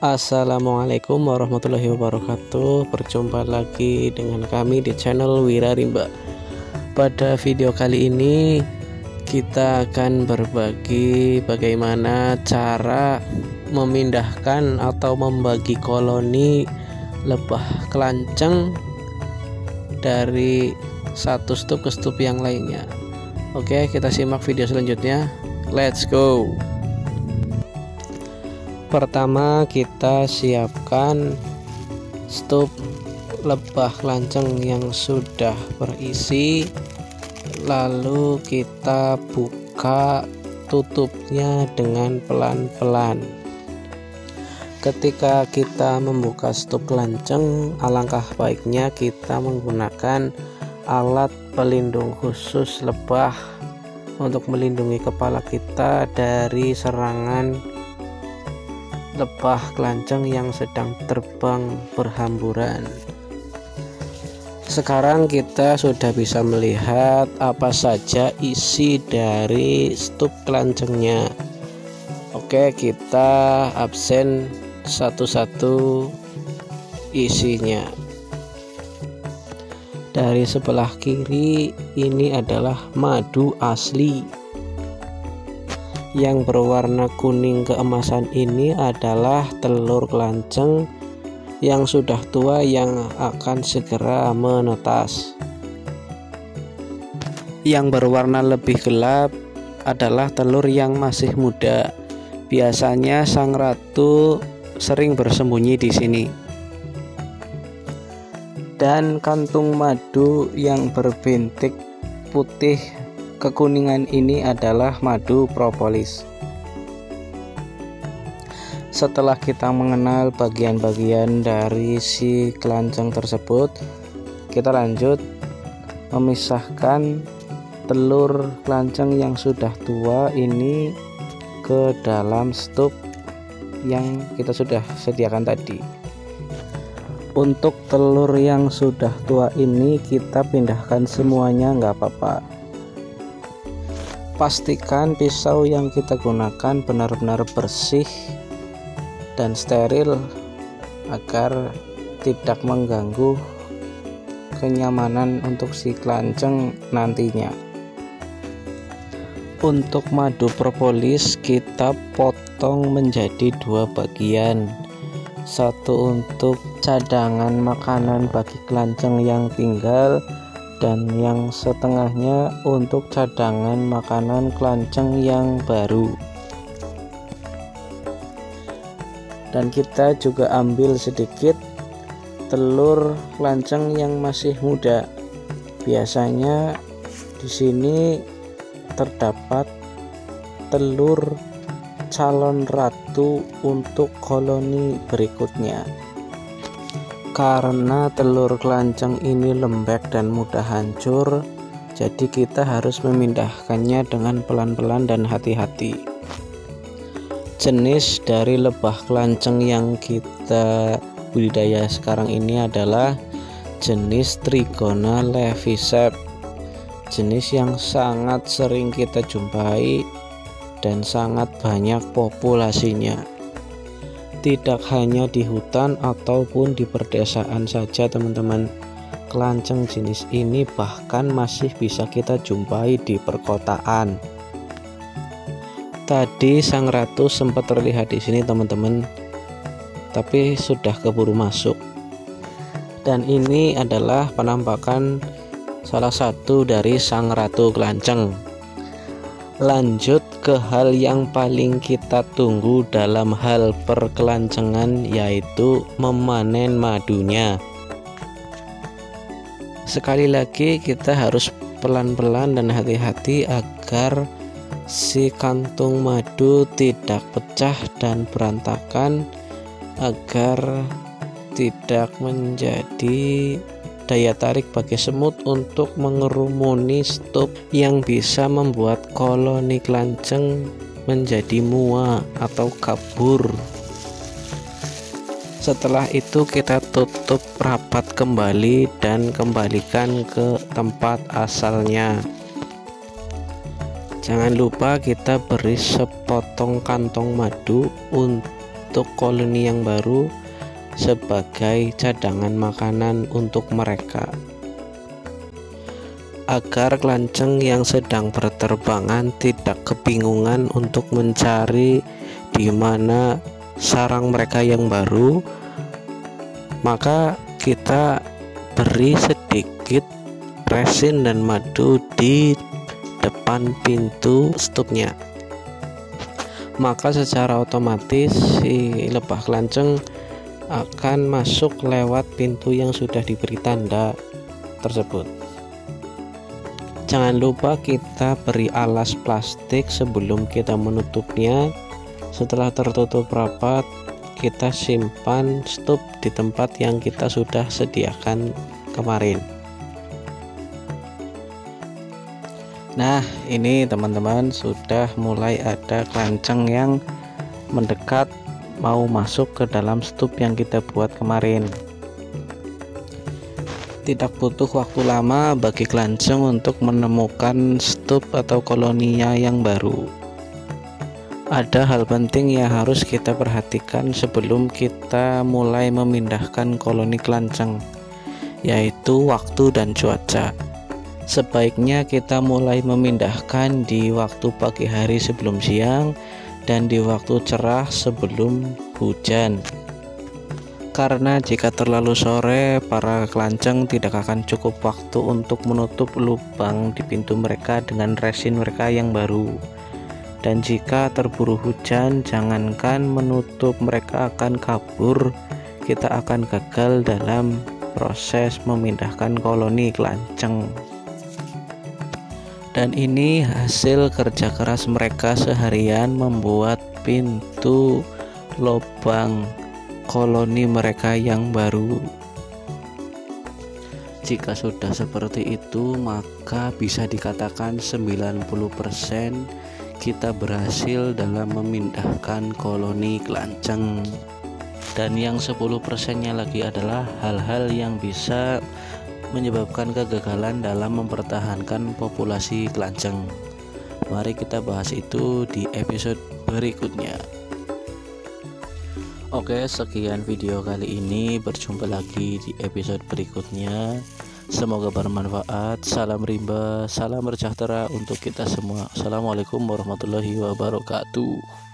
Assalamualaikum warahmatullahi wabarakatuh. Berjumpa lagi dengan kami di channel Wira Rimba. Pada video kali ini kita akan berbagi bagaimana cara memindahkan atau membagi koloni lebah kelanceng dari satu stup ke stup yang lainnya. Oke, kita simak video selanjutnya. Let's go. Pertama, kita siapkan stup lebah kelanceng yang sudah berisi, lalu kita buka tutupnya dengan pelan-pelan. Ketika kita membuka stup kelanceng, alangkah baiknya kita menggunakan alat pelindung khusus lebah untuk melindungi kepala kita dari serangan lebah kelanceng yang sedang terbang berhamburan. Sekarang kita sudah bisa melihat apa saja isi dari stup kelancengnya. Oke, kita absen satu-satu isinya. Dari sebelah kiri ini adalah madu asli. Yang berwarna kuning keemasan ini adalah telur kelanceng yang sudah tua yang akan segera menetas. Yang berwarna lebih gelap adalah telur yang masih muda. Biasanya sang ratu sering bersembunyi di sini. Dan kantung madu yang berbintik putih kekuningan ini adalah madu propolis. Setelah kita mengenal bagian-bagian dari si kelanceng tersebut, kita lanjut memisahkan telur kelanceng yang sudah tua ini ke dalam stup yang kita sudah sediakan tadi. Untuk telur yang sudah tua ini kita pindahkan semuanya, nggak apa-apa. Pastikan pisau yang kita gunakan benar-benar bersih dan steril agar tidak mengganggu kenyamanan untuk si kelanceng nantinya. Untuk madu propolis kita potong menjadi dua bagian, satu untuk cadangan makanan bagi kelanceng yang tinggal, dan yang setengahnya untuk cadangan makanan kelanceng yang baru. Dan kita juga ambil sedikit telur kelanceng yang masih muda. Biasanya di sini terdapat telur calon ratu untuk koloni berikutnya. Karena telur kelanceng ini lembek dan mudah hancur, jadi kita harus memindahkannya dengan pelan-pelan dan hati-hati. Jenis dari lebah kelanceng yang kita budidaya sekarang ini adalah jenis Trigona leviceps, jenis yang sangat sering kita jumpai dan sangat banyak populasinya. Tidak hanya di hutan ataupun di perdesaan saja teman-teman, kelanceng jenis ini bahkan masih bisa kita jumpai di perkotaan. Tadi sang ratu sempat terlihat di sini teman-teman, tapi sudah keburu masuk. Dan ini adalah penampakan salah satu dari sang ratu kelanceng. Lanjut ke hal yang paling kita tunggu dalam hal perkelancengan, yaitu memanen madunya. Sekali lagi kita harus pelan-pelan dan hati-hati agar si kantung madu tidak pecah dan berantakan, agar tidak menjadi daya tarik bagi semut untuk mengerumuni stup yang bisa membuat koloni kelanceng menjadi muak atau kabur. Setelah itu kita tutup rapat kembali dan kembalikan ke tempat asalnya. Jangan lupa kita beri sepotong kantong madu membentuk koloni yang baru sebagai cadangan makanan untuk mereka. Agar kelanceng yang sedang berterbangan tidak kebingungan untuk mencari di mana sarang mereka yang baru, maka kita beri sedikit resin dan madu di depan pintu stupnya. Maka secara otomatis si lebah kelanceng akan masuk lewat pintu yang sudah diberi tanda tersebut. Jangan lupa kita beri alas plastik sebelum kita menutupnya. Setelah tertutup rapat, kita simpan stup di tempat yang kita sudah sediakan kemarin. Nah, ini teman-teman sudah mulai ada kelanceng yang mendekat mau masuk ke dalam stup yang kita buat kemarin. Tidak butuh waktu lama bagi kelanceng untuk menemukan stup atau koloninya yang baru. Ada hal penting yang harus kita perhatikan sebelum kita mulai memindahkan koloni kelanceng, yaitu waktu dan cuaca. Sebaiknya kita mulai memindahkan di waktu pagi hari sebelum siang dan di waktu cerah sebelum hujan. Karena jika terlalu sore, para kelanceng tidak akan cukup waktu untuk menutup lubang di pintu mereka dengan resin mereka yang baru. Dan jika terburu hujan, jangankan menutup, mereka akan kabur. Kita akan gagal dalam proses memindahkan koloni kelanceng. Dan ini hasil kerja keras mereka seharian membuat pintu lubang koloni mereka yang baru. Jika sudah seperti itu, maka bisa dikatakan 90% kita berhasil dalam memindahkan koloni kelanceng. Dan yang 10%-nya lagi adalah hal-hal yang bisa menyebabkan kegagalan dalam mempertahankan populasi kelanceng. Mari kita bahas itu di episode berikutnya. Oke, sekian video kali ini. Berjumpa lagi di episode berikutnya. Semoga bermanfaat. Salam rimba, salam sejahtera untuk kita semua. Assalamualaikum warahmatullahi wabarakatuh.